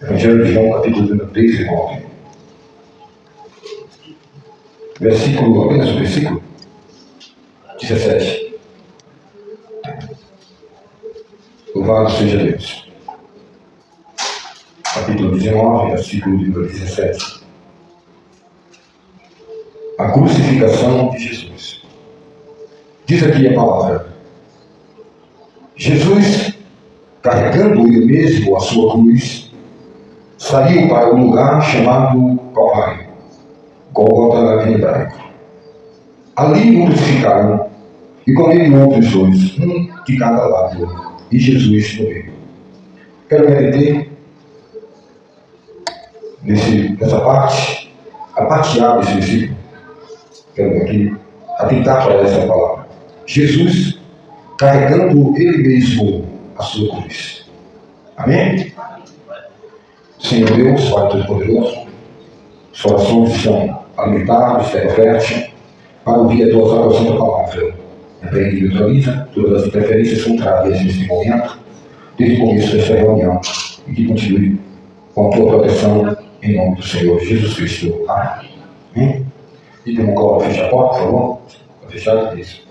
Evangelho de João, capítulo 3 e 9. Apenas o versículo 17. Louvado seja Deus. Capítulo 19, versículo número 17. A crucificação de Jesus. Diz aqui a palavra: Jesus, carregando ele mesmo a sua cruz, saiu para um lugar chamado Calvário, Gólgota em hebraico. Ali o crucificaram, e com ele outros dois, um de cada lado, e Jesus no meio. Quero me deter nessa parte, a parte A desse versículo. Quero aqui atentar para essa palavra. Jesus, carregando ele mesmo a sua cruz. Amém? Senhor Deus, Pai Todo-Poderoso, os corações estão alimentados, terra fértil, para ouvir a tua salvação palavra. Repreende e neutraliza todas as interferências contrárias neste momento, desde o começo desta reunião, e que continue com a tua proteção, em nome do Senhor Jesus Cristo. Amém? E tem um colo para fechar a porta, por favor? Para fechar isso.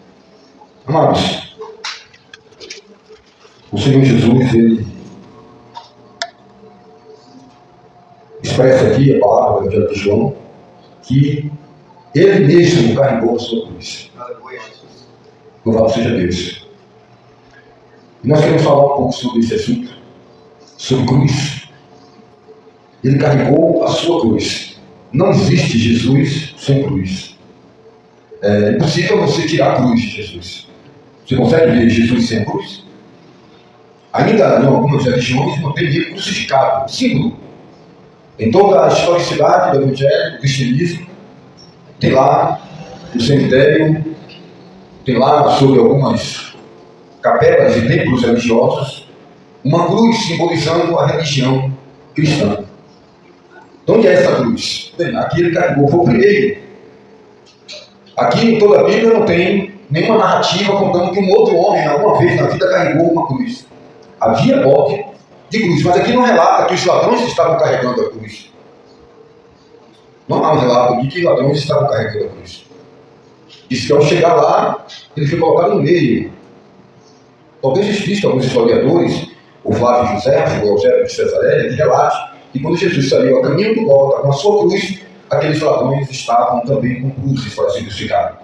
Amados, o Senhor Jesus, ele expressa aqui a palavra do Evangelho de João, que ele mesmo carregou a sua cruz. Louvado seja Deus. E nós queremos falar um pouco sobre esse assunto, sobre cruz. Ele carregou a sua cruz. Não existe Jesus sem cruz. É impossível você tirar a cruz de Jesus. Você consegue ver Jesus sem cruz? Ainda em algumas religiões não tem ele crucificado, símbolo. Em toda a historicidade do Evangelho, do cristianismo, tem lá no cemitério, tem lá sobre algumas capelas e templos religiosos, uma cruz simbolizando a religião cristã. Então, onde é essa cruz? Bem, aqui ele carregou, foi o primeiro. Aqui em toda a Bíblia não tem nenhuma narrativa contando que um outro homem, alguma vez na vida, carregou uma cruz. Havia morte de cruz, mas aqui não relata que os ladrões estavam carregando a cruz. Não há um relato de que ladrões estavam carregando a cruz. Diz que ao chegar lá, ele foi colocado no meio. Talvez exista alguns historiadores, o Flávio José, o Eusébio de Cesaré, que relate que quando Jesus saiu a caminho do Gólgota com a sua cruz, aqueles ladrões estavam também com cruzes para se crucificar.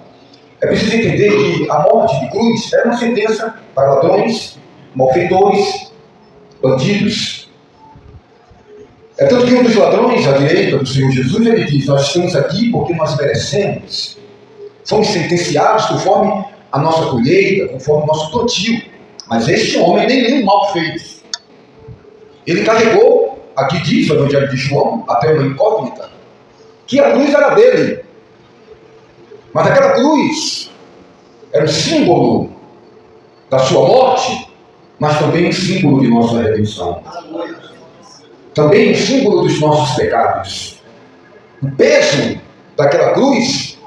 É preciso entender que a morte de cruz era uma sentença para ladrões, malfeitores, bandidos. É tanto que um dos ladrões à direita do Senhor Jesus, ele diz: nós estamos aqui porque nós merecemos. Fomos sentenciados conforme a nossa colheita, conforme o nosso plantio. Mas este homem nenhum mal fez. Ele carregou, aqui diz o Evangelho de João, até uma incógnita, que a cruz era dele. Mas aquela cruz era um símbolo da sua morte, mas também um símbolo de nossa redenção. Também um símbolo dos nossos pecados. O peso daquela cruz,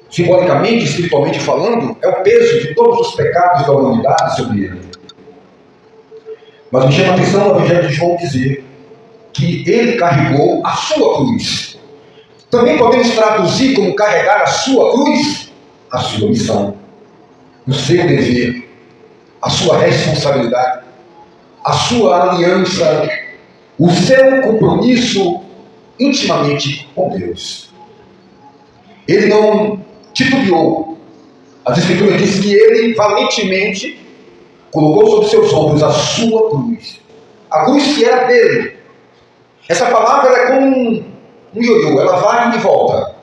simbolicamente, espiritualmente falando, é o peso de todos os pecados da humanidade sobre ele. Mas me chama a atenção o Evangelho de João dizer que ele carregou a sua cruz. Também podemos traduzir como carregar a sua cruz, a sua missão, o seu dever, a sua responsabilidade, a sua aliança, o seu compromisso intimamente com Deus. Ele não titubeou. As Escrituras dizem que ele valentemente colocou sobre seus ombros a sua cruz. A cruz que era dele. Essa palavra é como um ioiô, ela vai e volta.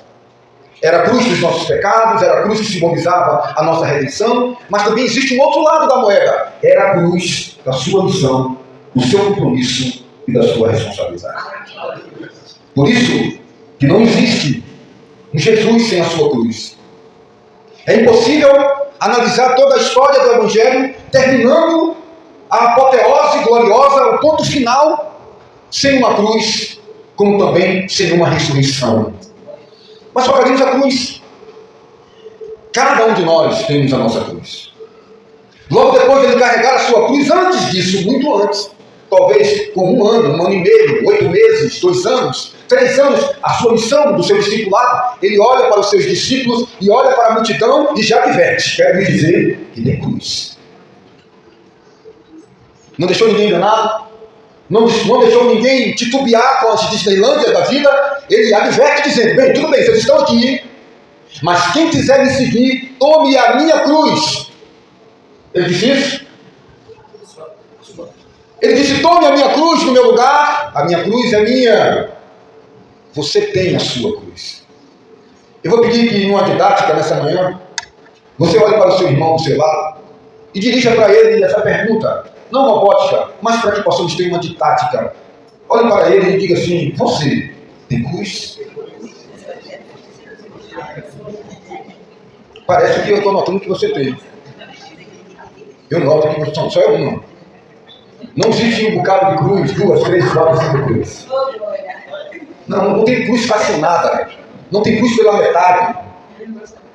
Era a cruz dos nossos pecados, era a cruz que simbolizava a nossa redenção, mas também existe um outro lado da moeda. Era a cruz da sua missão, do seu compromisso e da sua responsabilidade. Por isso que não existe um Jesus sem a sua cruz. É impossível analisar toda a história do Evangelho, terminando a apoteose gloriosa, o ponto final, sem uma cruz, como também sem uma ressurreição. Mas focaremos a cruz. Cada um de nós temos a nossa cruz. Logo depois de ele carregar a sua cruz, antes disso, muito antes, talvez com 1 ano, 1 ano e meio, 8 meses, 2 anos, 3 anos, a sua missão do seu discipulado, ele olha para os seus discípulos e olha para a multidão e já adverte. Quero lhe dizer que tem cruz. Não deixou ninguém enganado, não deixou ninguém titubear com as Disneylândias da vida. Ele adverte dizendo: bem, tudo bem, vocês estão aqui, mas quem quiser me seguir, tome a minha cruz. Ele disse isso? Ele disse: tome a minha cruz no meu lugar. A minha cruz é minha. Você tem a sua cruz. Eu vou pedir que, numa didática nessa manhã, você olhe para o seu irmão do seu lado e dirija para ele essa pergunta, não robótica, mas para que possamos ter uma didática. Olhe para ele e diga assim: você tem cruz? Parece que eu estou notando que você tem. Eu noto que você só é uma. Não existe um bocado de cruz, 2, 3, 4, 5 cruzes. Não tem cruz fracionada. Não tem cruz pela metade.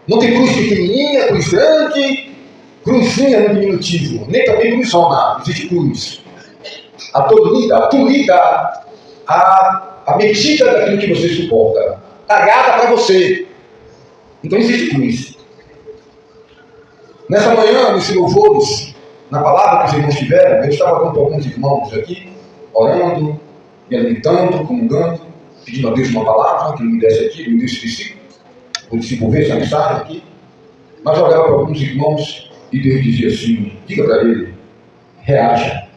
Não tem cruz pequenininha, cruz grande, cruzinha no diminutivo. Nem também cruzona. Existe cruz. A tolida, a medida daquilo que você suporta. Talhada para você. Então existe cruz. Nessa manhã, nesse louvores, na palavra que os irmãos tiveram, eu estava dando para alguns irmãos aqui, orando, me alimentando, comungando, pedindo a Deus uma palavra, que ele me desse aqui, ele me desse versículo, ou desenvolver essa mensagem aqui. Mas eu olhava para alguns irmãos e Deus dizia assim: diga para ele, reaja.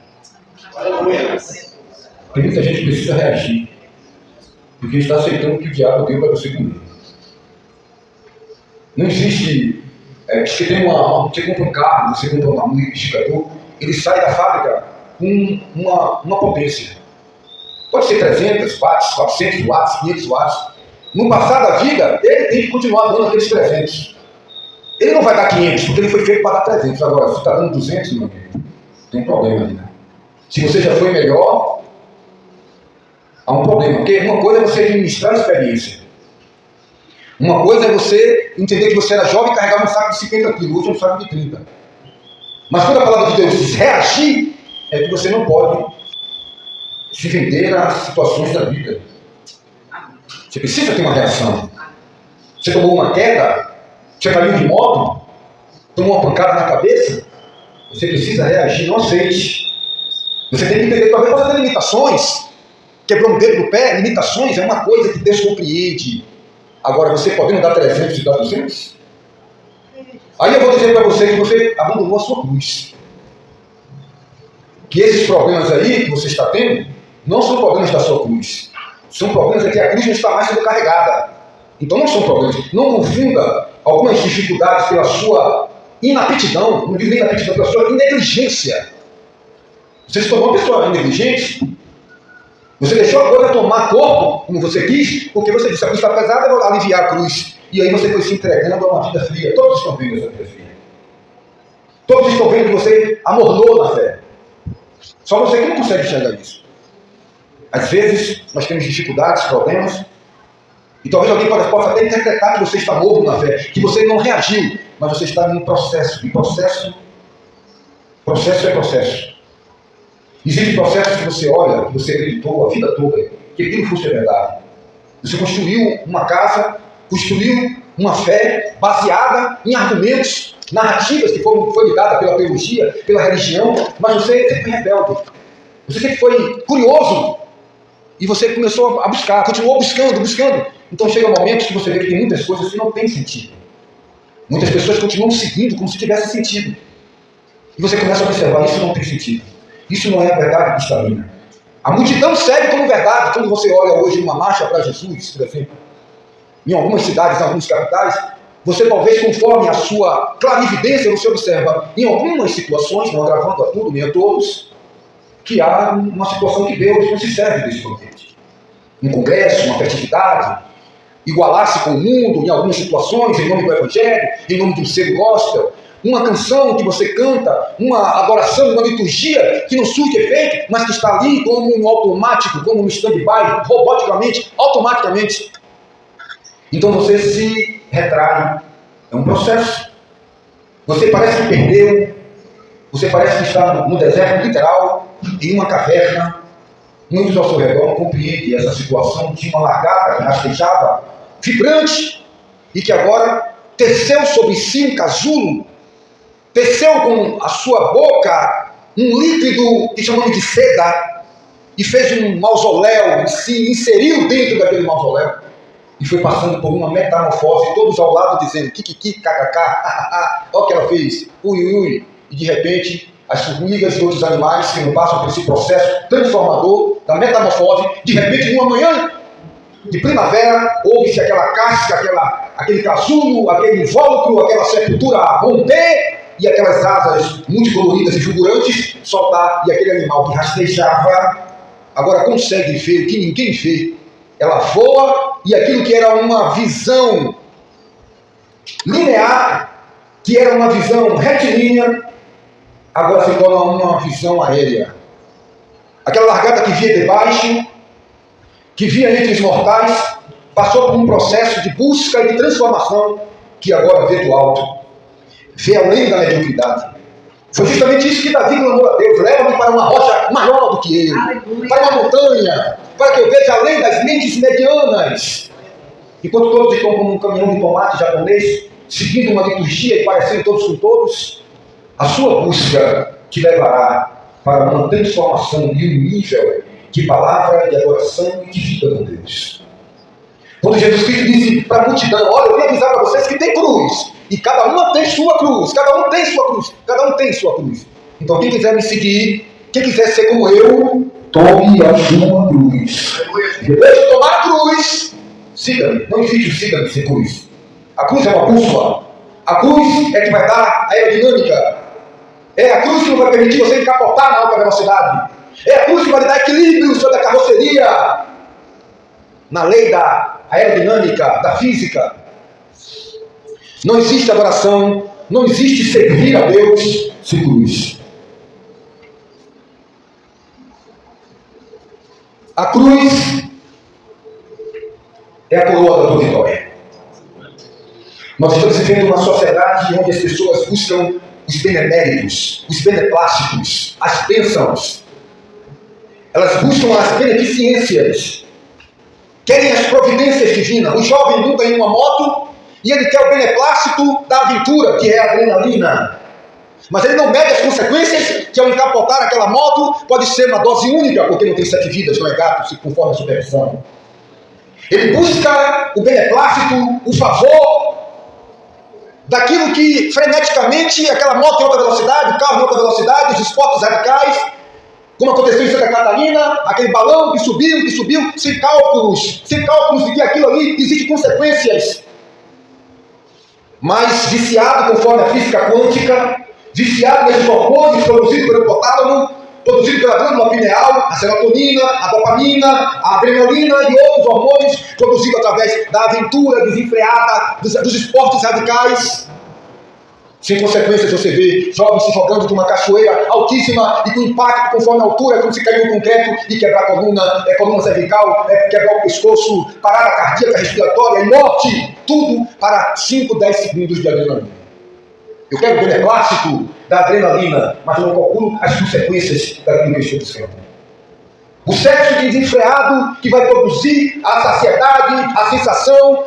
Tem muita gente que precisa reagir, porque está aceitando que o diabo deu para você comer. Não existe. Você compra um carro, você compra um liquidificador, ele sai da fábrica com uma potência. Pode ser 300 watts, 400 watts, 500 watts. No passar da vida, ele tem que continuar dando aqueles 300. Ele não vai dar 500, porque ele foi feito para dar 300. Agora, se está dando 200, meu amigo, tem um problema ali, né? Se você já foi melhor, há um problema. Porque uma coisa é você administrar a experiência. Uma coisa é você entender que você era jovem e carregava um saco de 50 quilos, hoje é um saco de 30. Mas quando a palavra de Deus diz reagir, é que você não pode se vender às situações da vida. Você precisa ter uma reação. Você tomou uma queda, você caiu de moto, tomou uma pancada na cabeça, você precisa reagir, não aceite. Você tem que entender que talvez você tenha limitações, quebrou um dedo do pé, limitações é uma coisa que Deus compreende. Agora, você podendo dar 300 e dar 200? Aí eu vou dizer para você que você abandonou a sua cruz. Que esses problemas aí que você está tendo, não são problemas da sua cruz. São problemas que a cruz não está mais sendo carregada. Então não são problemas. Não confunda algumas dificuldades pela sua inaptidão, não digo nem inaptidão, pela sua negligência. Você se tornou uma pessoa negligente. Você deixou a coisa tomar corpo, como você quis, porque você disse: a cruz está pesada, eu vou aliviar a cruz. E aí você foi se entregando a uma vida fria. Todos estão vendo essa vida fria. Todos estão vendo que você amornou na fé. Só você que não consegue enxergar isso. Às vezes, nós temos dificuldades, problemas, e talvez alguém possa até interpretar que você está morto na fé, que você não reagiu, mas você está em um processo. E processo é processo. Existem processos que você olha, que você acreditou a vida toda, que aquilo fosse verdade. Você construiu uma casa, construiu uma fé baseada em argumentos, narrativas que foi lhe dada pela teologia, pela religião, mas você sempre foi rebelde. Você sempre foi curioso. E você começou a buscar, continuou buscando. Então chega momentos que você vê que tem muitas coisas que não têm sentido. Muitas pessoas continuam seguindo como se tivesse sentido. E você começa a observar: isso não tem sentido. Isso não é a verdade cristalina. A multidão segue como verdade. Quando você olha hoje uma marcha para Jesus, por exemplo, em algumas cidades, em algumas capitais, você talvez, conforme a sua clarividência, você observa em algumas situações, não agravando a tudo, nem a todos, que há uma situação que Deus não se serve desse banquete. Um congresso, uma festividade, igualar-se com o mundo em algumas situações, em nome do Evangelho, em nome de um selo gospel, uma canção que você canta, uma adoração, uma liturgia que não surte efeito, mas que está ali como um automático, como um stand-by, roboticamente, automaticamente. Então você se retrai. É um processo. Você parece que perdeu, você parece que está no deserto literal, em uma caverna. Muitos ao seu redor compreendem essa situação de uma lagarta que rastejava, vibrante, e que agora teceu sobre si um casulo, teceu com a sua boca um líquido que chamamos de seda, e fez um mausoléu, se inseriu dentro daquele mausoléu, e foi passando por uma metamorfose, todos ao lado dizendo, kikiki, kkk, olha o que ela fez, ui, ui, e de repente, as formigas e outros animais que não passam por esse processo transformador da metamorfose, de repente, numa manhã de primavera, houve-se aquela casca, aquele casulo, aquele invólucro, aquela sepultura romper, e aquelas asas multicoloridas e fulgurantes soltar, e aquele animal que rastejava, agora consegue ver o que ninguém vê. Ela voa, e aquilo que era uma visão linear, que era uma visão retilínea, agora se torna uma visão aérea. Aquela lagarta que via de baixo, que via entre os mortais, passou por um processo de busca e de transformação, que agora vê do alto, vê além da mediocridade. Foi justamente isso que Davi clamou a Deus: leva-me para uma rocha maior do que eu, para uma montanha, para que eu veja além das mentes medianas. Enquanto todos estão como um caminhão de tomate japonês, seguindo uma liturgia e parecendo todos com todos, a sua busca te levará para uma transformação e um nível de palavra, de adoração e de vida com Deus. Quando Jesus Cristo disse para a multidão: olha, eu vim avisar para vocês que tem cruz, e cada uma tem sua cruz, cada um tem sua cruz, cada um tem sua cruz. Então quem quiser me seguir, quem quiser ser como eu, tome a sua cruz. Depois de tomar a cruz, siga-me. Não existe o siga-me sem cruz. A cruz é uma bússola. A cruz é que vai dar a aerodinâmica. É a cruz que não vai permitir você encapotar na alta velocidade. É a cruz que vai dar equilíbrio sobre a carroceria. Na lei da aerodinâmica, da física. Não existe adoração, não existe servir a Deus sem cruz. A cruz é a coroa da tua vitória. Nós estamos vivendo uma sociedade onde as pessoas buscam os beneméritos, os beneplásticos, as bênçãos. Elas buscam as beneficências, querem as providências divinas. O jovem monta em uma moto e ele quer o beneplácito da aventura, que é a adrenalina. Mas ele não mede as consequências, que ao encapotar aquela moto pode ser uma dose única, porque não tem 7 vidas, não é gato, conforme a supervisão. Ele busca o beneplácito, o favor daquilo que freneticamente aquela moto em alta velocidade, o carro em alta velocidade, os esportes radicais, como aconteceu em Santa Catarina, aquele balão que subiu, sem cálculos de que aquilo ali existe consequências. Mas viciado conforme a física quântica, viciado nesses hormônios produzidos pelo hipotálamo, produzidos pela glândula pineal, a serotonina, a dopamina, a adrenalina e outros hormônios produzidos através da aventura desenfreada, dos esportes radicais. Sem consequências, você vê jovens se jogando de uma cachoeira altíssima e com impacto conforme a altura, como se cair no concreto e quebrar a coluna cervical, quebrar o pescoço, parada cardíaca, respiratória e morte. Tudo para 5, 10 segundos de adrenalina. Eu quero o beneplácito da adrenalina, mas não calculo as consequências daquilo que eu estou buscando. O sexo desenfreado que vai produzir a saciedade, a sensação,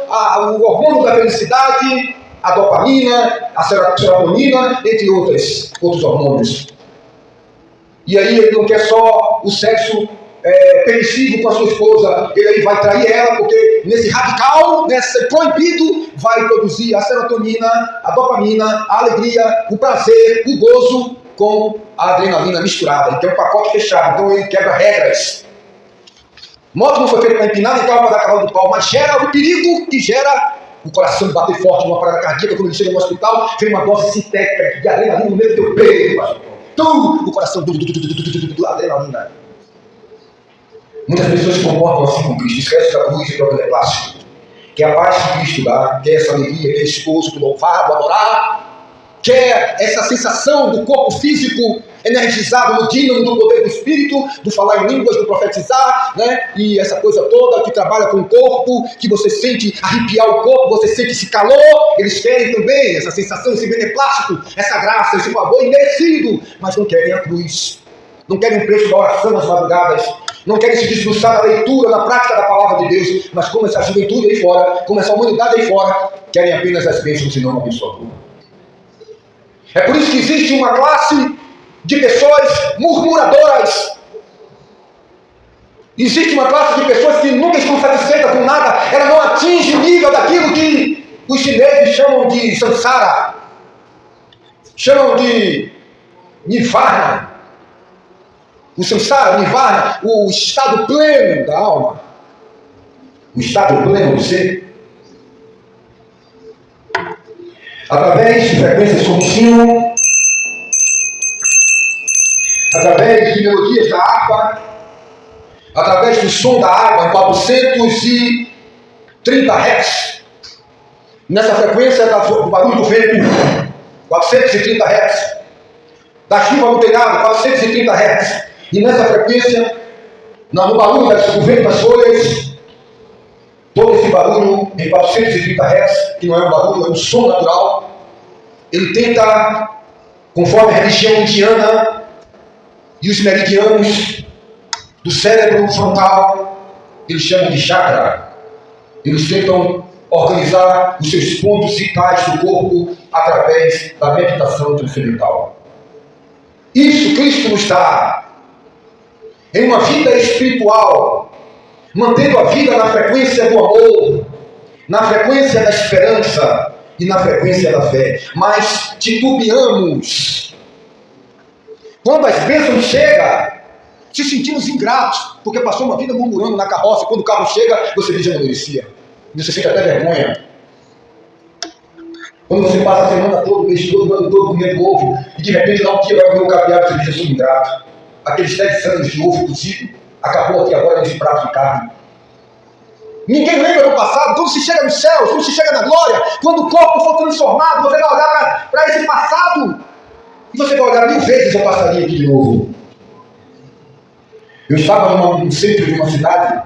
o hormônio da felicidade, a dopamina, a serotonina, entre outros hormônios. E aí ele não quer só o sexo permissivo com a sua esposa, ele aí vai trair ela, porque nesse radical, nesse proibido, vai produzir a serotonina, a dopamina, a alegria, o prazer, o gozo com a adrenalina misturada. Ele tem um pacote fechado, então ele quebra regras. Moto não foi feito para empinar, nem carro para dar cavalo de pau, mas gera o perigo que gera o coração bater forte numa parada cardíaca. Quando ele chega no hospital, vem uma dose sintética de adrenalina no meio do teu peito, o coração, adrenalina. Muitas pessoas se comportam assim com Cristo, esquece da cruz e do beneplácito. Quer a paz que Cristo dá, quer essa alegria, quer esse gozo do louvado, adorar, quer essa sensação do corpo físico energizado no dínamo do poder do Espírito, do falar em línguas, do profetizar, né? E essa coisa toda que trabalha com o corpo, que você sente arrepiar o corpo, você sente esse calor. Eles querem também essa sensação, esse beneplácito, essa graça, esse favor imerecido, mas não querem a cruz. não querem um preço da oração nas madrugadas, não querem se debruçar na leitura, na prática da palavra de Deus, mas como essa juventude aí fora, como essa humanidade aí fora, querem apenas as bênçãos e não uma pessoa alguma. É por isso que existe uma classe de pessoas murmuradoras. Existe uma classe de pessoas que nunca estão satisfeitas com nada, ela não atinge o nível daquilo que os chineses chamam de samsara, chamam de nirvana. O samsara, o nirvana, o estado pleno da alma, o estado pleno do ser. Através de frequências contínuas, através de melodias da harpa, através do som da água em 430 Hz. Nessa frequência do barulho do vento, 430 Hz. Da chuva no telhado, 430 Hz. E nessa frequência, no barulho do vento das folhas, todo esse barulho em 430 Hz, que não é um barulho, é um som natural, ele tenta, conforme a religião indiana e os meridianos do cérebro frontal, eles chamam de chakra. Eles tentam organizar os seus pontos vitais do corpo através da meditação transcendental. Isso Cristo nos dá em uma vida espiritual, mantendo a vida na frequência do amor, na frequência da esperança e na frequência da fé. Mas titubeamos. Quando as bênçãos chegam, se sentimos ingratos, porque passou uma vida murmurando na carroça, e quando o carro chega, você diz: eu não merecia. Você sente até vergonha. Quando você passa a semana toda, o mês todo, o ano todo, comendo ovo, e de repente dá um dia, vai comer um caviar, você diz: eu sou ingrato. Aqueles 10 anos de ovo cozido, acabou aqui agora nesse prato de carne. Ninguém lembra do passado. Quando se chega nos céus, quando se chega na glória, quando o corpo for transformado, você vai olhar para esse passado, e você vai olhar 1000 vezes eu passaria aqui de novo. Eu estava no centro de uma cidade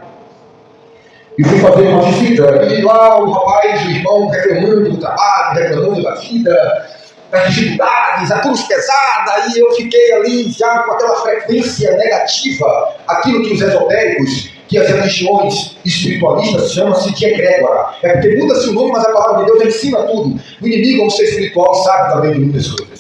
e fui fazer uma visita, e lá o rapaz, o irmão, reclamando do trabalho, reclamando da vida, das dificuldades, a cruz pesada, e eu fiquei ali já com aquela frequência negativa, aquilo que os esotéricos, que as religiões espiritualistas chamam-se de egrégora. É porque muda-se o nome, mas a palavra de Deus ensina tudo. O inimigo é um ser espiritual, sabe também de muitas coisas.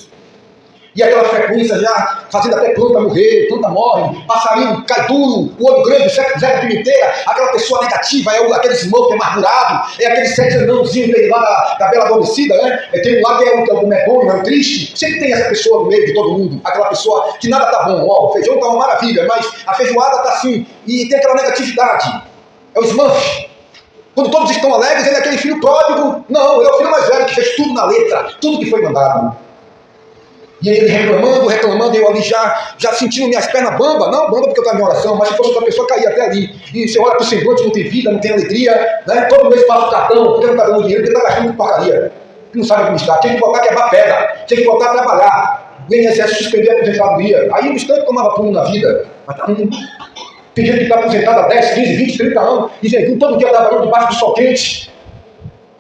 E aquela frequência já fazendo até planta morrer, planta morre, passarinho cai duro, o olho grande, Zé Pimenteira, aquela pessoa negativa, é aquele smoke amargurado, é aquele sexo anãozinho que tem lá da Bela Adormecida, né? Tem lá que é o medonho, é o triste. Sempre tem essa pessoa no meio de todo mundo, aquela pessoa que nada tá bom. Ó, o feijão tá uma maravilha, mas a feijoada tá assim, e tem aquela negatividade. É o Smurf. Quando todos estão alegres, ele é aquele filho pródigo. Não, ele é o filho mais velho que fez tudo na letra, tudo que foi mandado. E ele reclamando, eu ali já sentindo minhas pernas bamba, não bamba porque eu estava em oração, mas se fosse outra pessoa, caía até ali. E você olha para o semblante, não tem vida, não tem alegria, né? Todo mês passa o cartão, porque não está dando dinheiro, porque está gastando com porcaria. Não sabe administrar, tinha que voltar a quebrar pedra, tinha que voltar a trabalhar. O INSS suspender a aposentadoria. Aí o instante tomava pulo na vida. Tem gente que está aposentado há 10, 15, 20, 30 anos, e gente, todo dia trabalhando debaixo do sol quente.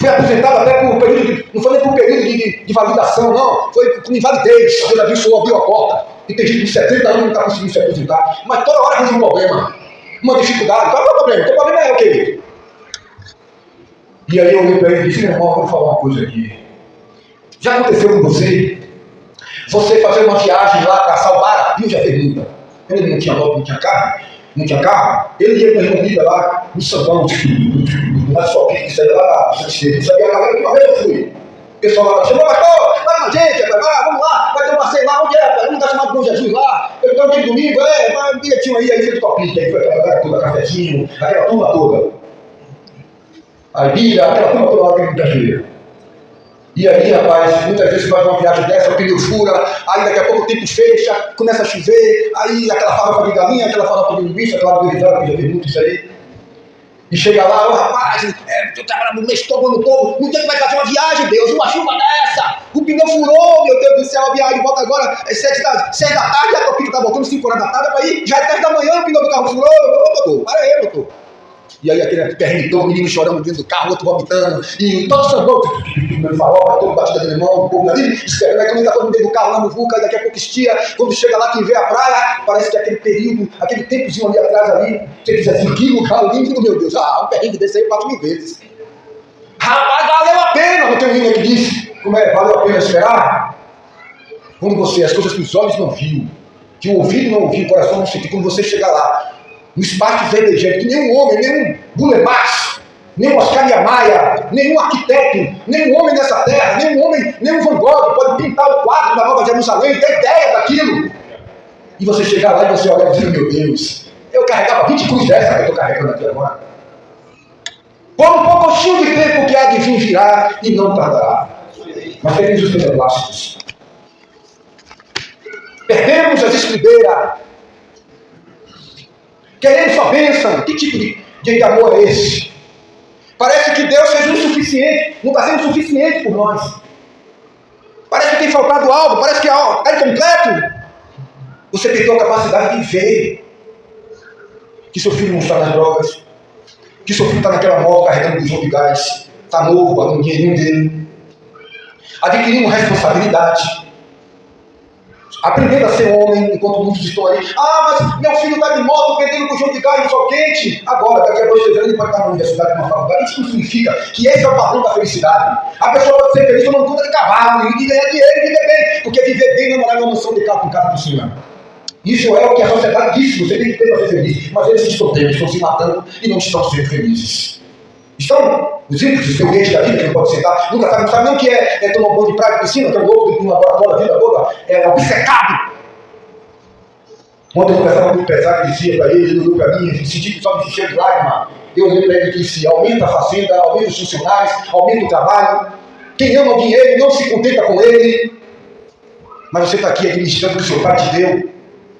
Foi aposentado até por período não foi nem por período de validação, não. Foi com invalidez. Deus abençoou, abriu a porta. E tem gente de 70 anos que não está conseguindo se aposentar. Mas toda hora tem um problema, uma dificuldade. Qual é o problema? O teu problema é o quê? E aí eu olhei para ele e disse: meu irmão, vou falar uma coisa aqui. Já aconteceu com você? Você fazer uma viagem lá para Salvar, já fez muita. Ele não tinha moto, não tinha carro. Ele ia com a comida lá no Sambão, na sua pique, isso aí lá da Santiago. Isso aí a galera que uma vez eu fui. O pessoal lá chamou, pastor, vai com a gente, vamos lá, vai ter um passeio lá, onde é? Um lugar chamado Bom Jesus lá. Eu estou aqui domingo, vai um bilhetinho aí fez o topinho, aí foi aquela galera toda, cafezinho, aquela turma toda. Aí Bíblia, aquela turma toda lá que muita gente. E aí, rapaz, muitas vezes você vai uma viagem dessa, o pneu fura, aí daqui a pouco o tempo fecha, começa a chover, aí aquela farofa de galinha, aquela farofa de linguiça, aquela do risado, que já vi muito isso aí. E chega lá, rapaz, tu trabalha no mês todo, ano todo, no dia que vai fazer uma viagem, Deus, uma chuva dessa, o pneu furou, meu Deus do céu, a viagem volta agora, é 6 da tarde, a copinha tá voltando 5 horas da tarde, para ir, já é 10 da manhã, o pneu do carro furou, doutor, para aí, doutor. E aí aquele perrengue todo, o menino chorando dentro do carro, o outro vomitando, e todo sambão, no farol, todo batida de limão, o povo ali, esperando, aí quando tá todo dentro do carro lá no vulca, daqui a pouco estia, quando chega lá que vê a praia, parece que aquele período, aquele tempozinho ali atrás ali, você diz assim, que lugar lindo, meu Deus, um perrengue desse aí 4.000 vezes. Rapaz, valeu a pena, não tem um hino que diz, como é, valeu a pena esperar? Quando você, as coisas que os olhos não viu, que o ouvido não ouviu, o coração não sentiu, quando você chegar lá, no espaço verdejante, que nenhum homem, nenhum Bulemars, nenhum Oscar Niemeyer, nenhum arquiteto, nenhum homem nessa terra, nenhum homem, nenhum Van Gogh pode pintar o quadro da Nova Jerusalém, ter ideia daquilo. E você chegar lá e você olhar e dizer, meu Deus, eu carregava 20 cruzes dessa que eu estou carregando aqui agora. Por um pouquinho de tempo que há de vir virá e não tardará. Mas temos os beneplácitos. Perdemos as estribeiras. Queremos só bênção. Que tipo de amor é esse? Parece que Deus fez o suficiente. Não está sendo suficiente por nós. Parece que tem faltado algo. Parece que está incompleto. Você perdeu a capacidade de ver que seu filho não está nas drogas, que seu filho está naquela moto carregando bujão de gás, está novo, pagando o dinheirinho dele, adquirindo responsabilidade, aprendendo a ser homem, enquanto muitos estão aí. Mas meu filho está de moto vendendo bujão de gás no sol quente. Agora, daqui a 2, 3 anos, ele pode estar na universidade, numa faculdade. Isso não significa que esse é o padrão da felicidade. A pessoa pode ser feliz tomando conta de cavalo, e ganhar dinheiro e viver bem, porque viver bem não é morar numa mansão de carro com casa por cima. Isso é o que a sociedade diz, você tem que ter para ser feliz. Mas eles estão se matando e não estão sendo felizes. Estão os ímpios, os teoretas da vida, que não pode sentar, nunca sabe, não sabe nem o que é tomar um banho de praia de piscina, que é um louco de um laboratório a vida toda, é obcecado. Ontem eu conversava com um empresário que dizia para ele olhou para mim, senti que só me encheu de lágrima. Eu olhei para ele e disse, aumenta a fazenda, aumenta os funcionários, aumenta o trabalho. Quem ama o dinheiro não se contenta com ele. Mas você está aqui administrando o que o seu pai te deu.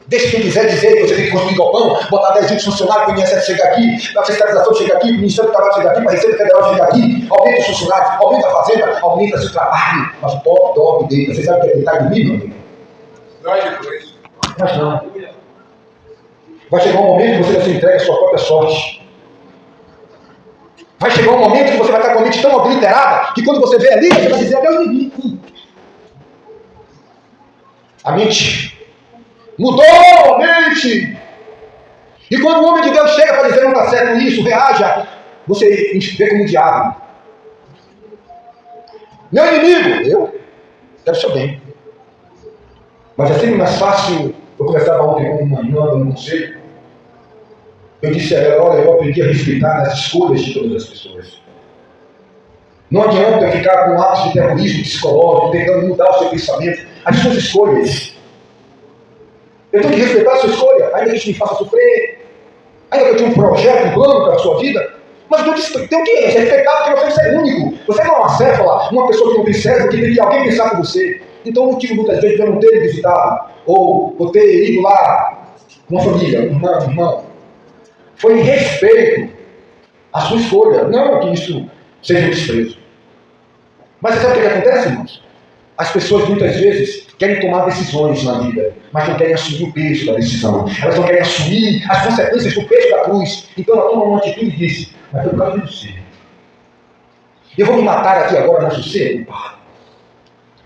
Deixa quem quiser dizer que você tem que construir galpão, botar 10 funcionários para o INSS chegar aqui, para a fiscalização chegar aqui, para o Ministério do Trabalho chegar aqui, para a Receita Federal chegar aqui, aumenta os funcionários, aumenta a fazenda, aumenta seu trabalho, mas pobre, dorme, deita. Você sabe o que é deitar e dormir, meu amigo? Mas não. Vai chegar um momento que você vai ser entregue à sua própria sorte. Vai chegar um momento que você vai estar com a mente tão obliterada, que quando você vê ali, você vai dizer, Deus me livre. A mente mudou a mente. E quando o homem de Deus chega para dizer não está certo isso, reaja, você vê como o diabo. Meu inimigo, eu quero seu bem. Mas é sempre mais fácil. Eu conversava ontem com uma irmã no conselho. Eu disse a ela, olha, eu aprendi a respeitar as escolhas de todas as pessoas. Não adianta ficar com atos de terrorismo psicológico, tentando mudar o seu pensamento, as suas escolhas. Eu tenho que respeitar a sua escolha, ainda que isso me faça sofrer, ainda que eu tenha um projeto, um plano para a sua vida, mas eu tenho que respeitar porque você é único. Você não é uma acéfala, uma pessoa que não tem cérebro, que tem que alguém pensar por você. Então o motivo muitas vezes de eu não ter visitado, ou ter ido lá com uma família, um irmão, foi em respeito à sua escolha, não que isso seja um desprezo. Mas você sabe o que acontece, irmãos? As pessoas muitas vezes querem tomar decisões na vida, mas não querem assumir o peso da decisão. Elas não querem assumir as consequências do peso da cruz. Então ela toma uma atitude e diz, mas eu quero você. Eu vou me matar aqui agora na sossego?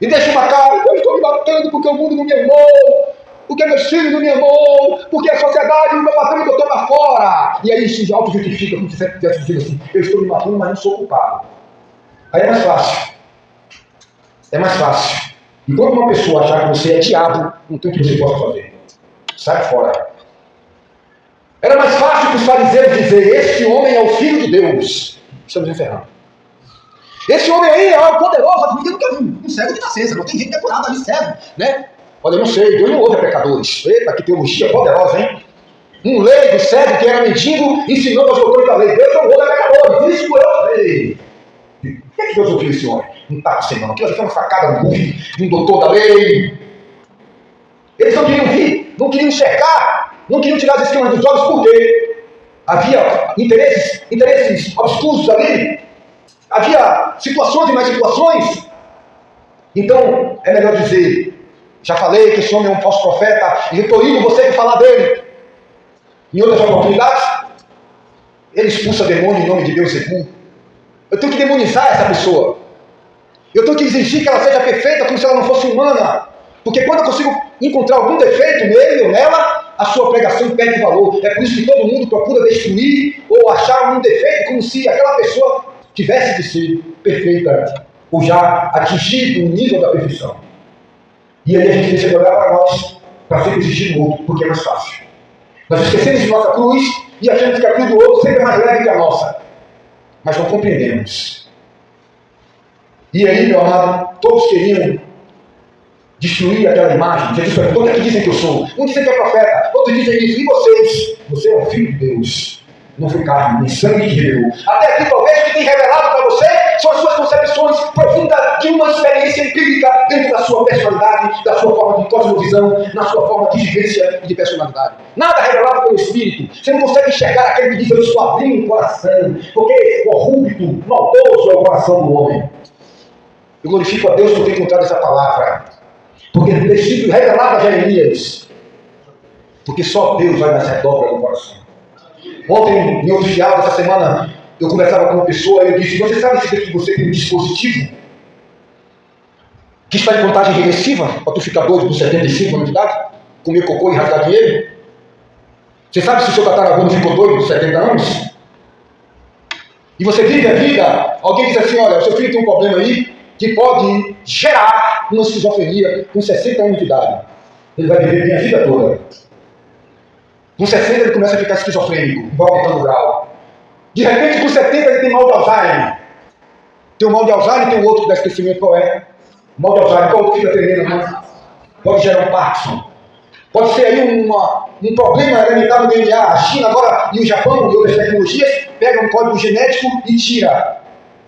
E deixa uma cara, eu estou me matando porque o mundo não me amou, porque meus filhos não me amou, porque a sociedade não me bateu e botou para fora. E aí se auto-justifica, como se você estivesse dizendo assim, eu estou me matando, mas não sou culpado. Aí é mais fácil. É mais fácil. E quando uma pessoa achar que você é diabo, não tem o que você possa fazer. Sai fora. Era mais fácil para os fariseus dizer, esse homem é o Filho de Deus. Estamos encerrando. Esse homem aí é o poderoso, porque nunca viu. Um cego de nascença, não tem gente que é curado ali, cego, né? Olha, eu não sei, Deus não ouve pecadores. Eita, que teologia poderosa, hein? Um leigo cego que era mendigo, ensinou aos doutores da lei. Deus não ouve pecadores, isso eu sei. Por que Deus ouviu esse homem? Não estava sem não. Aquilo foi uma facada de um doutor da lei. Eles não queriam vir, não queriam enxergar, não queriam tirar as escamas dos olhos, porque havia interesses obscuros ali, havia situações e mais situações. Então, é melhor dizer, já falei que esse homem é um falso profeta, e eu estou indo você que falar dele. Em outras oportunidades, ele expulsa demônio em nome de Deus Beelzebul. Eu tenho que demonizar essa pessoa. Eu tenho que exigir que ela seja perfeita como se ela não fosse humana. Porque quando eu consigo encontrar algum defeito nele ou nela, a sua pregação perde valor. É por isso que todo mundo procura destruir ou achar um defeito, como se aquela pessoa tivesse de ser perfeita ou já atingido o nível da perfeição. E aí a gente deixa de olhar para nós, para sempre existir no outro, porque é mais fácil. Nós esquecemos de nossa cruz e achamos que a cruz do outro sempre é mais leve que a nossa. Mas não compreendemos. E aí, meu amado, todos queriam destruir aquela imagem. Jesus perguntou: o que dizem que eu sou? Um dizem que é profeta, outros dizem isso. E vocês? Você é o Filho de Deus. Não foi carne, nem sangue que revelou. Até aqui, talvez, o que tem revelado para você são as suas concepções profundas de uma experiência empírica dentro da sua personalidade, da sua forma de cosmovisão, na sua forma de vivência e de personalidade. Nada revelado pelo Espírito. Você não consegue enxergar aquele que diz: eu estou abrindo o coração, porque corrupto, maldoso é o coração do homem. Eu glorifico a Deus por ter encontrado essa palavra. Porque no versículo revelado a Jeremias, porque só Deus vai nas redobras do coração. Ontem, em outro diálogo, essa semana, eu conversava com uma pessoa e eu disse: você sabe se que você tem um dispositivo que está em contagem regressiva para tu ficar doido com 75 anos de idade, comer cocô e rasgar dinheiro? Você sabe se o seu tataravô ficou doido com 70 anos? E você vive a vida, alguém diz assim: olha, o seu filho tem um problema aí que pode gerar uma esquizofrenia com 60 anos de idade. Ele vai viver bem a vida toda. Com 60 ele começa a ficar esquizofrênico, vai aumentando o grau. De repente, com 70 ele tem mal de Alzheimer. Tem o mal de Alzheimer e tem o outro que dá esquecimento. Qual é? O mal de Alzheimer, qual fica tremendo, né? Pode gerar um Parkinson. Pode ser aí um problema elementar no DNA. A China agora e o Japão e outras tecnologias pegam um código genético e tira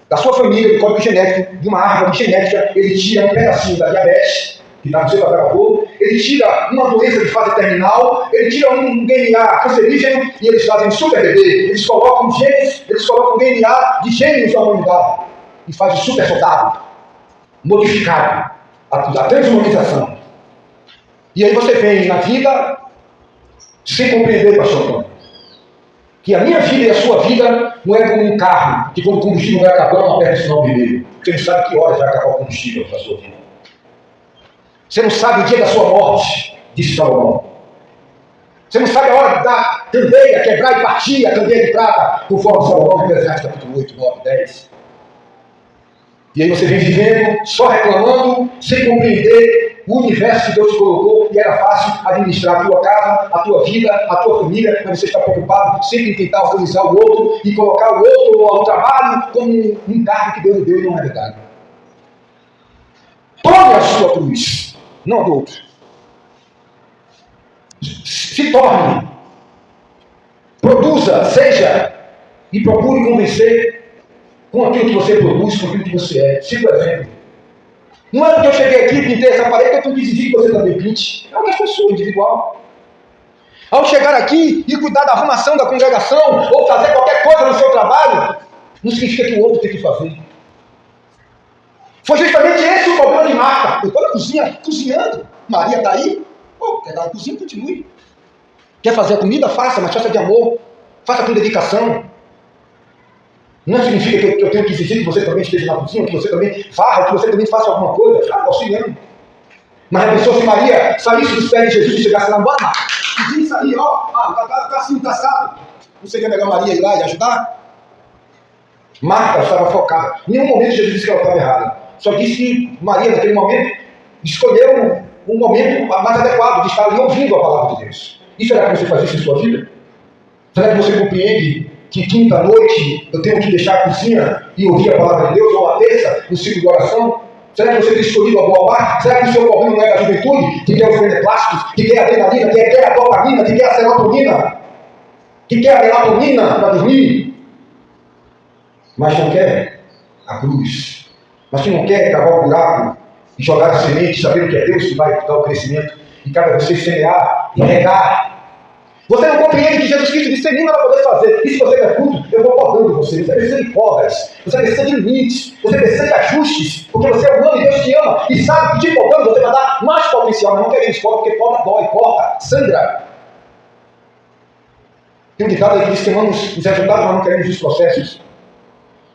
da sua família, do código genético, de uma árvore genética, ele tira um pedacinho da diabetes, que está no seu tataravô, ele tira uma doença de fase terminal, ele tira um DNA cancerígeno e eles fazem um super bebê. Eles colocam genes, eles colocam DNA de gênios da humanidade e fazem um super soldado, modificado, a transhumanização. E aí você vem na vida sem compreender, pastor Antônio, que a minha vida e a sua vida não é como um carro, que quando o combustível vai acabar, não aperta o sinal vermelho. Você não sabe que horas vai acabar o combustível da sua vida. Você não sabe o dia da sua morte, disse Salomão. Você não sabe a hora da candeia quebrar e partir, a candeia de prata, conforme Salomão, em Eclesiastes capítulo 8, 9, 10. E aí você vem vivendo, só reclamando, sem compreender o universo que Deus te colocou, e era fácil administrar a tua casa, a tua vida, a tua família, mas você está preocupado sempre em tentar organizar o outro e colocar o outro ao trabalho como um cargo que Deus lhe deu e não é verdade. Tome a sua cruz, não a do outro. Se torne, produza, seja, e procure convencer com aquilo que você produz, com aquilo que você é. Siga o exemplo. Não é porque eu cheguei aqui e pintei essa parede que eu tenho que exigir que você também pinte. É uma questão sua, individual. Ao chegar aqui e cuidar da arrumação da congregação, ou fazer qualquer coisa no seu trabalho, não significa que o outro tem que fazer. Foi justamente esse o problema de Marta. Eu estou na cozinha, cozinhando. Maria está aí. Pô, quer dar na cozinha? Continue. Quer fazer a comida? Faça, mas faça de amor. Faça com dedicação. Não significa que eu tenho que exigir que você também esteja na cozinha, que você também farra, que você também faça alguma coisa. Ah, auxiliando. Mas a pessoa, se Maria saísse dos pés de Jesus e chegasse lá, bora, e isso aí, ó, tá assim, encaçado. Não seria melhor Maria ir lá e ajudar? Marta estava focada. Em nenhum momento Jesus disse que ela estava errada. Só disse que Maria, naquele momento, escolheu um momento mais adequado de estar ali ouvindo a palavra de Deus. E será que você faz isso em sua vida? Será que você compreende que quinta-noite eu tenho que deixar a cozinha e ouvir a palavra de Deus, ou a terça, no ciclo de oração? Será que você tem escolhido a boa parte? Será que o seu problema não é da juventude, que quer os beneplásticos, que quer a adrenalina, que quer a dopamina, que quer a serotonina, que quer a melatonina para dormir, mas não quer a cruz, mas que não quer cavar o buraco e jogar a semente, sabendo que é Deus que vai dar o crescimento, e cabe a você semear e regar. Você não compreende que Jesus Cristo disse: sem mim não vai poder fazer. E se você quer tudo, eu vou podando você. Você precisa de podas, você precisa de limites, você precisa de ajustes, porque você é humano e Deus te ama e sabe que te podando você vai dar mais potencial, mas não queremos poda, porque poda dói, corta, sangra. Tem um ditado aí que diz que queimamos os resultados, mas não queremos os processos.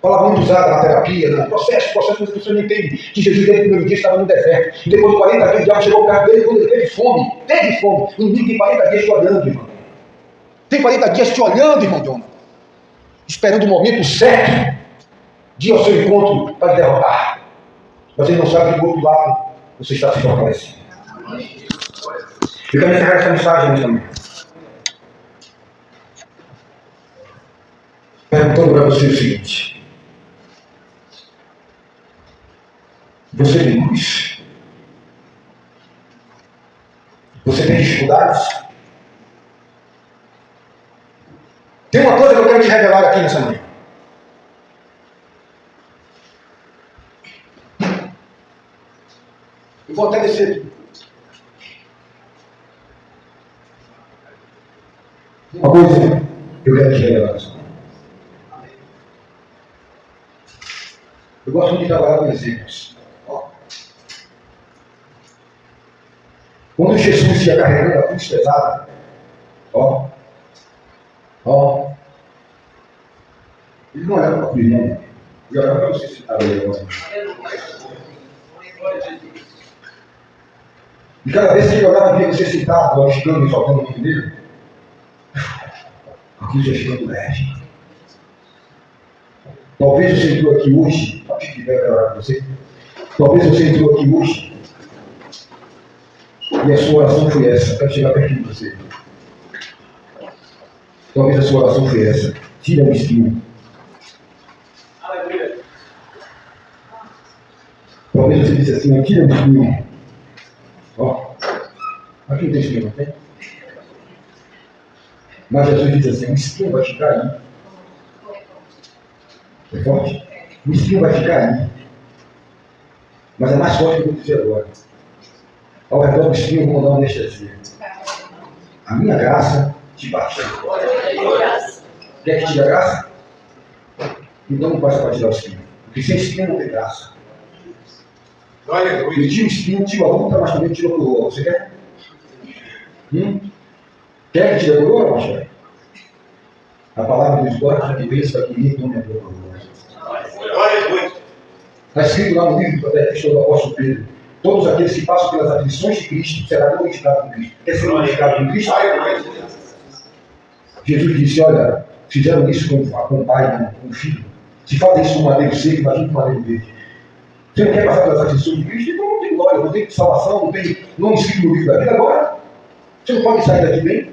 Palavra muito usada na terapia, no processo, mas as pessoas não entendem que Jesus, desde o primeiro dia, estava no deserto. E depois de 40 dias, o diabo chegou perto dele quando ele teve fome. O inimigo tem 40 dias te olhando, irmão. Tem 40 dias te olhando, irmão Jonas. Esperando o momento certo de ir ao seu encontro para te derrotar. Mas ele não sabe que do outro lado você está se fortalecendo. Eu quero encerrar essa mensagem nessa manhã, perguntando para você o seguinte: você tem luz? Você tem dificuldades? Tem uma coisa que eu quero te revelar aqui nessa manhã. Eu vou até descer. Uma coisa que eu quero te revelar nessa manhã. Eu gosto muito de trabalhar com exemplos. Quando Jesus ia carregando a cruz pesada, ele não olhava para a cruz, não. Ele olhava para você sentar ali agora. E cada vez que ele olhava, via você sentado, agitando e soltando o nome dele, a cruz ia ficando leve. Talvez você entrou aqui hoje, a gente vai orar com você. Talvez você entrou aqui hoje e a sua oração foi essa. Quero chegar perto de você. Talvez a sua oração foi essa: tira o espinho. Aleluia. Talvez você disse assim: tira o espinho. Aqui não tem espinho, não tem? Mas Jesus diz assim: o espinho vai ficar aí. É forte? O espinho vai ficar aí. Mas é mais forte do que eu vou dizer agora. Ao redor do espinho eu vou mandar uma anestesia. A minha graça te basta. Quer que tire a graça? Então não basta para tirar o espinho. Porque sem espinho não tem graça. Eu tiro o espinho, tiro a luta, mas também tiro a coroa. Você quer? Quer que tire a coroa, pastor? A palavra diz: guarda de vez para que ninguém tome a tua coroa. Está escrito lá no livro da Epístola do Apóstolo Pedro: todos aqueles que passam pelas aflições de Cristo serão glorificados com Cristo. Quer ser glorificado com Cristo? Jesus disse: olha, fizeram isso com o pai, com o filho. Se fazem isso com o madeiro seco, imagina com o madeiro verde. Você não quer passar pelas aflições de Cristo? Então não tem glória, não tem salvação, não tem nome escrito no livro da vida. Agora, você não pode sair daqui bem?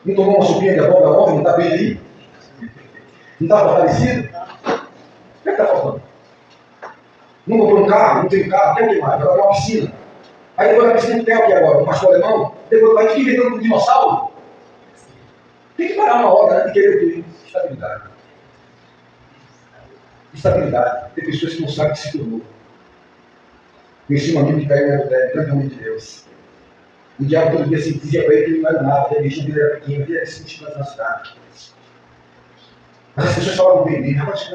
Não tomou uma sopinha de abóbora ontem, não está bem aí? Não está fortalecido? O que está faltando? Não comprou um carro, não tem carro, quer o que mais? Vai para uma piscina. Aí depois da piscina tem o que agora? Um pastor alemão? Depois vai ficar inventando um dinossauro? Tem que parar uma hora, né, de querer ter estabilidade. Estabilidade. Tem pessoas que não sabem o que se tornou. Conheci um amigo que caiu no grande homem de Deus. O diabo todo dia se dizia para ele que ele não era nada, que a igreja dele era pequena, ele era 20 anos na cidade. Mas as pessoas falavam bem dele: rapaz, você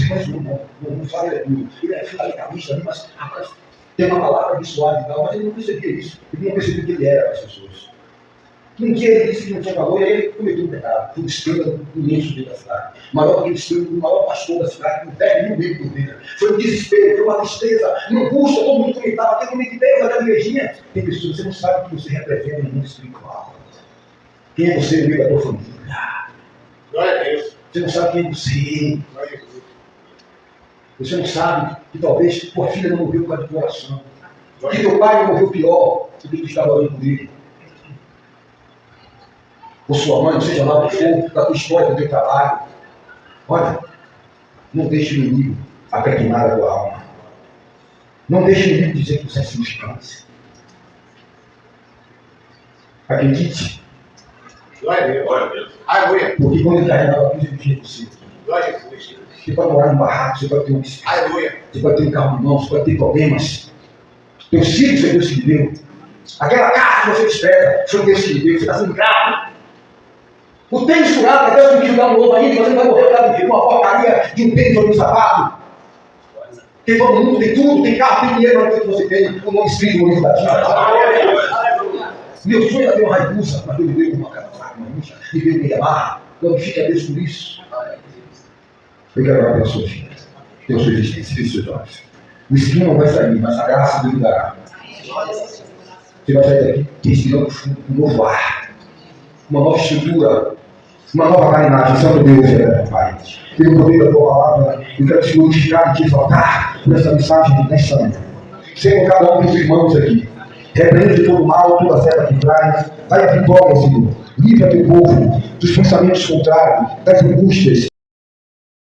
conhece não fala tudo. Ele é fundamentalista, mas rapaz, tem uma palavra abençoada e tal, mas ele não percebia isso. Ele não percebia que ele era para as pessoas. Um dia ele disse que não tinha valor e aí ele cometeu um pecado. Foi um escândalo imenso dentro da cidade. Maior do que o escândalo do maior pastor da cidade, com 10 mil membros por dentro. Foi um desespero, foi uma tristeza, uma angústia, todo mundo comentava: tem como é que Deus da igrejinha? Tem pessoas, você não sabe o que você representa no mundo espiritual. Quem é você no meio da tua família? Glória a Deus. Você não sabe quem é você. Glória a Deus. Você não sabe que talvez tua filha não morreu por causa de coração. Que teu pai não morreu pior do que tu estava orando por ele. Ou sua mãe, seja lá o que for, da tua história, do teu trabalho. Olha, não deixe o inimigo apequenar a tua alma. Não deixe o inimigo dizer que você é insignificante. Acredite. Glória a Deus. Glória a Deus. Aleluia. Porque quando ele carregava a cruz, ele tinha você. Glória a Deus. Você pode morar num barraco, você pode ter um bicicleta. Aleluia. Você pode ter um carro de mão, você pode ter problemas. Teus filhos foi Deus que lhe deu. Aquela casa que você espera foi Deus que lhe deu. Você está sendo grave. O tênis furado, até Deus me dar um novo ainda, você vai morrer por causa de uma porcaria de um tênis ou de um sapato. Tem todo mundo, tem tudo, tem carro, tem dinheiro, mas o que você tem, o nome escrito no livro da vida. Meu sonho era ter uma Hayabusa, mas eu me dei uma Kawasaki, uma Yamaha, me dei uma Yamaha. Glorifique a Deus por isso. Eu quero orar pela sua vida. Pela sua existência, pelos seus olhos. O espinho não vai sair, mas a graça Deus dará. Você vai sair daqui respirando um novo ar, uma nova estrutura, uma nova carinagem. Santo Deus, Pai. Pelo poder da tua palavra, eu quero te glorificar e te exaltar por essa mensagem nesta manhã. Senhor, cada um dos irmãos aqui, repreende todo o mal, toda a seta que traz, dai a vitória, Senhor. Livra teu povo dos pensamentos contrários, das angústias.